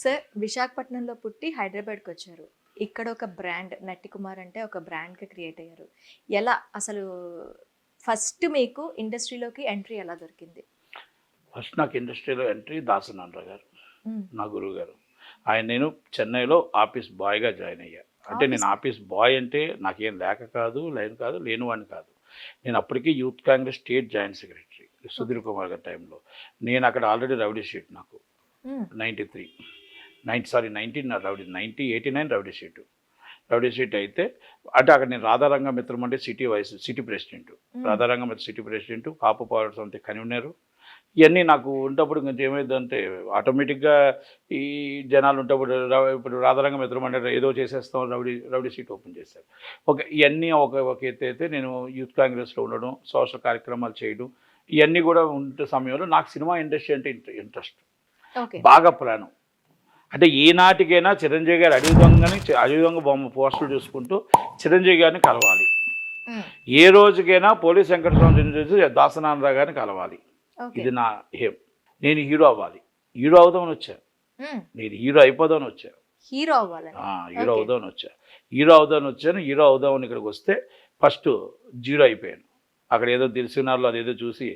Sir విశాఖపట్నంలో పుట్టి హైదరాబాద్కి వచ్చారు. ఇక్కడ ఒక బ్రాండ్ నట్టి కుమార్ అంటే ఒక బ్రాండ్గా క్రియేట్ అయ్యారు. ఎలా అసలు ఫస్ట్ మీకు ఇండస్ట్రీలోకి ఎంట్రీ ఎలా దొరికింది? ఫస్ట్ నాకు ఇండస్ట్రీలో ఎంట్రీ దాసనారాయణ గారు, మ్మ్. నా గురువు గారు. నేను చెన్నైలో ఆఫీస్ బాయ్గా జాయిన్ అయ్యా. అంటే నేను ఆఫీస్ బాయ్ అంటే నాకేం లేక కాదు, లేని వాడిని కాదు. నేను అప్పటికి youth Congress state joint secretary Sudheer Kumar గారి టైంలో. నేను అక్కడ ఆల్రెడీ రౌడీ షీట్ నాకు మ్మ్. 89 రౌడీ షీట్ అయితే అంటే అక్కడ నేను రాధారంగ మిత్రం అంటే సిటీ ప్రెసిడెంట్, రాధారంగ మిత్ర సిటీ ప్రెసిడెంట్, కాపు పవర్ సమితి కన్వీనరు. ఇవన్నీ నాకు ఉన్నప్పుడు ఇంకా ఏమైందంటే ఆటోమేటిక్గా ఈ జనాలు ఉన్నప్పుడు ఇప్పుడు రాధారంగ మిత్రం అంటే ఏదో చేసేస్తాం, రౌడీ షీట్ ఓపెన్ చేశారు. ఇవన్నీ ఒక ఎత్తు అయితే నేను యూత్ కాంగ్రెస్లో ఉండడం, సోషల్ కార్యక్రమాలు చేయడం, ఇవన్నీ కూడా ఉండే సమయంలో నాకు సినిమా ఇండస్ట్రీ అంటే ఇంట్రెస్ట్ బాగా ప్రాణం. అంటే ఈనాటికైనా చిరంజీవి గారు అడవి దొంగ బొమ్మ పోస్టులు చూసుకుంటూ చిరంజీవి గారిని కలవాలి. ఏ రోజుకైనా పోలీస్ వెంకటస్వామి చూసి దాసనారాయణ గారిని కలవాలి. ఇది నా ఏం. నేను హీరో అవ్వాలి, హీరో అవుదామని వచ్చా. నేను హీరో అయిపోదామని వచ్చా, హీరో అవుదామని వచ్చాను. హీరో అవుదామని ఇక్కడికి వస్తే ఫస్ట్ జీరో అయిపోయాను. అక్కడ ఏదో దిల్సునార్లో అదేదో చూసి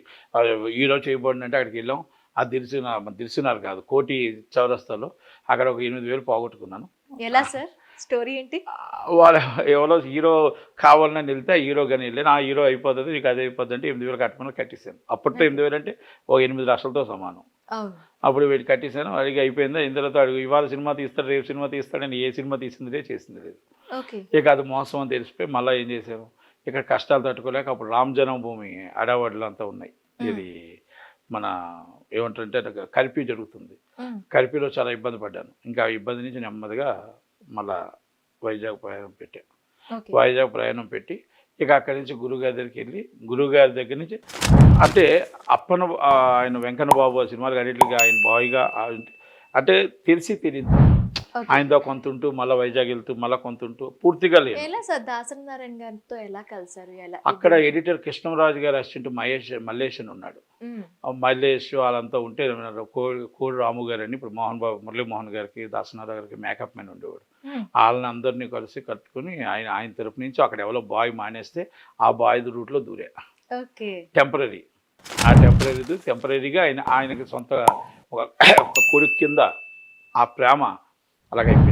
హీరో చేయబడింది అంటే అక్కడికి వెళ్ళాం. ఆ దిల్సునార్ కాదు, కోటి చౌరస్తాలో అక్కడ ఒక 8,000 పోగొట్టుకున్నాను. ఎలా సార్ స్టోరీ ఏంటి? వాళ్ళు ఎవరో హీరో కావాలని వెళ్తే హీరో కానీ వెళ్ళాను. ఆ హీరో అయిపోతుంది, నీకు అదే అయిపోతుంది అంటే 8,000 కట్టమని కట్టేశాను. అప్పట్లో 8,000 అంటే ఓ 8 లక్షలతో సమానం. అప్పుడు వీటి కట్టేశాను. అడిగి అయిపోయిందా ఇందులో అడుగు ఇవాళ సినిమా తీస్తాడు, రేపు సినిమా తీస్తాడని ఏ సినిమా తీసింది చేసింది లేదు. ఇక అది మోసం అని తెలిసిపోయి మళ్ళీ ఏం చేశాను, ఇక్కడ కష్టాలు తట్టుకోలేక అప్పుడు రామ్ జన్మభూమి అడవాడులు అంతా ఉన్నాయి. ఇది మన ఏమంటారంటే కర్ఫ్యూ జరుగుతుంది. కర్ఫ్యూలో చాలా ఇబ్బంది పడ్డాను. ఇంకా ఇబ్బంది నుంచి నెమ్మదిగా మళ్ళా వైజాగ్ ప్రయాణం పెట్టి ఇక అక్కడి నుంచి గురుగారి దగ్గరికి వెళ్ళి గురుగారి దగ్గర నుంచి అంటే ఆయన వెంకన్న బాబు సినిమాలు అన్నింటికి ఆయన బాయ్గా అంటే తెలియదు. ఆయనతో కొంత ఉంటూ మళ్ళీ వైజాగ్ వెళ్తూ మళ్ళీ కొంత ఉంటూ పూర్తిగా లేదు. దాసనారాయణ గారితో ఎలా కలిసారు? అక్కడ ఎడిటర్ కృష్ణరాజు గారు అసిస్టెంట్ మల్లేష్ అని ఉన్నాడు. మల్లేష్ వాళ్ళంతా ఉంటే కోడి రాము గారు అని ఇప్పుడు మురళీమోహన్ గారికి దాసనారాయణ గారికి మేకప్ మ్యాన్ ఉండేవాడు. వాళ్ళని అందరినీ కలిసి కట్టుకుని ఆయన తరపు నుంచి అక్కడ ఎవరో బాయ్ మానేస్తే ఆ బాయ్ రూట్లో దూరా. టెంపరీగా ఆయనకి సొంత ఒక కొడుకు కింద ఆ ప్రేమ అలాగైపోయింది.